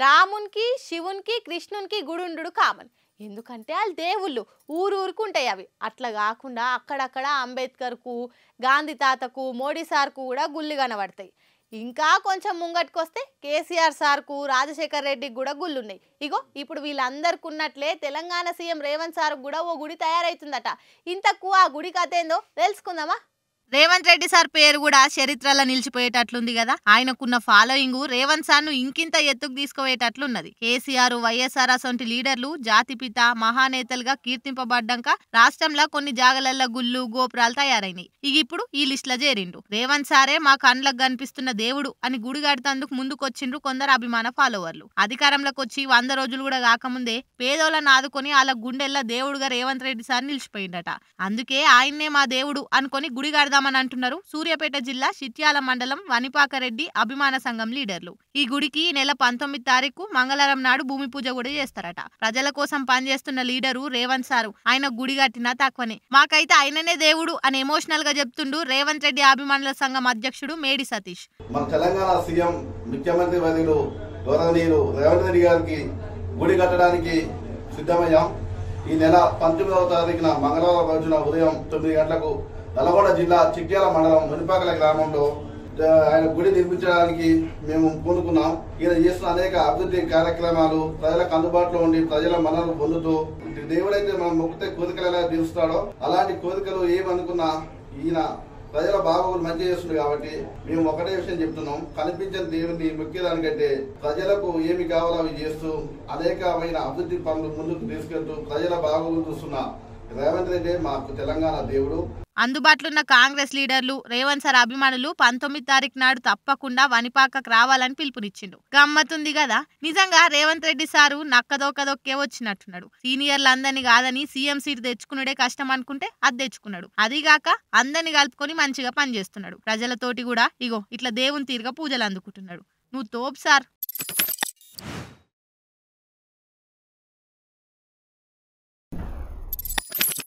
రామునికి శివునికి కృష్ణునికి గుడుండు కామన్. ఎందుకంటే వాళ్ళు దేవుళ్ళు ఊరుకు ఉంటాయి అవి. అట్లా కాకుండా అక్కడక్కడ అంబేద్కర్కు, గాంధీ తాతకు, మోడీ సార్కు కూడా గుళ్ళు కనబడతాయి. ఇంకా కొంచెం ముంగట్టుకొస్తే కేసీఆర్ సార్కు, రాజశేఖర్ రెడ్డికి కూడా గుళ్ళున్నాయి. ఇగో ఇప్పుడు వీళ్ళందరికీ ఉన్నట్లే తెలంగాణ సీఎం రేవంత్ సార్కు కూడా ఓ గుడి తయారైతుందట. ఇంతకు ఆ గుడి కథ ఏందో తెలుసుకుందామా? రేవంత్ రెడ్డి సార్ పేరు కూడా చరిత్రలో నిలిచిపోయేటట్లుంది కదా. ఆయనకున్న ఫాలోయింగ్ రేవంత్ సార్ ను ఇంకింత ఎత్తుకు తీసుకుపోయేటట్లున్నది. కేసీఆర్, వైఎస్ఆర్ అసొంటి లీడర్లు జాతిపిత మహానేతలుగా కీర్తింపబడ్డాక రాష్ట్రంలో కొన్ని జాగలల్ల గుళ్ళు గోపురాలు తయారైనాయి. ఇక ఇప్పుడు ఈ లిస్ట్ లో చేరిండు. రేవంత్ సారే మా కండ్లకు కనిపిస్తున్న దేవుడు అని గుడి కడతందుకు ముందుకొచ్చిండ్రు కొందరు అభిమాన ఫాలోవర్లు. అధికారంలోకి వచ్చి 100 రోజులు కూడా కాకముందే పేదోళ్ళని ఆదుకొని వాళ్ళ గుండెల్లో దేవుడుగా రేవంత్ రెడ్డి సార్ నిలిచిపోయిందట. అందుకే ఆయన్నే మా దేవుడు అనుకొని గుడి కడదాం అంటున్నారు సూర్యాపేట జిల్లా చిట్యాల మండలం వనిపాకరెడ్డి అభిమాన సంఘం లీడర్లు. ఈ గుడికి నెల 19 తారీఖు మంగళవారం నాడు భూమి పూజ కూడా చేస్తారట. ప్రజల కోసం పనిచేస్తున్న లీడరు రేవంత్ సారు. ఆయన గుడి కట్టినా తక్కువనే, మాకైతే ఆయననే దేవుడు అని ఎమోషనల్ గా చెప్తుండు రేవంత్ రెడ్డి అభిమానుల సంఘం అధ్యక్షుడు మేడి సతీష్. మన తెలంగాణ సీఎం ముఖ్యమంత్రి వర్యులు గౌరవనీయులు రేవంత్ రెడ్డి గారికి గుడి కట్టడానికి సిద్ధమయ్యాం. ఈ నెల 19వ తారీఖున మంగళవారం రోజున ఉదయం 9 గంటలకు నల్గొండ జిల్లా చిట్యాల మండలం మునిపాకల గ్రామంలో ఆయన గుడి నిర్మించడానికి మేము పూనుకున్నాం. ఈయన చేస్తున్న అనేక అభివృద్ధి కార్యక్రమాలు ప్రజలకు అందుబాటులో ఉండి ప్రజల మనల్ని పొందుతూ దేవుడైతే మనం మొక్కితే కోరికలు ఎలా తీరుస్తాడో అలాంటి కోరికలు ఏమనుకున్నా ఈయన ప్రజల బాగోగులు మంచి చేస్తుంది. కాబట్టి మేము ఒకటే విషయం చెప్తున్నాం, కనిపించిన దేవుడిని మొక్కేదానికంటే ప్రజలకు ఏమి కావాలో అవి చేస్తూ అనేకమైన అభివృద్ధి పనులు ముందుకు తీసుకెళ్తూ ప్రజల బాగోగులు చూస్తున్న రేవంత్ రెడ్డి మాకు తెలంగాణ దేవుడు. అందుబాటులో ఉన్న కాంగ్రెస్ లీడర్లు రేవంత్ సార్ అభిమానులు 19 తారీఖు నాడు తప్పకుండా వనిపాకకు రావాలని పిలుపునిచ్చిండు. గమ్మతుంది కదా. నిజంగా రేవంత్ రెడ్డి సారు నక్కదొక్కదొక్కే వచ్చినట్టున్నాడు. సీనియర్లు అందరినీ కాదని సీఎం సీట్ తెచ్చుకున్నాడే కష్టం అనుకుంటే అది తెచ్చుకున్నాడు. అదిగాక అందరినీ కలుపుకొని మంచిగా పనిచేస్తున్నాడు. ప్రజలతోటి కూడా ఇగో ఇట్లా దేవుని తీరుగా పూజలు అందుకుంటున్నాడు. నువ్వు తోపు సార్.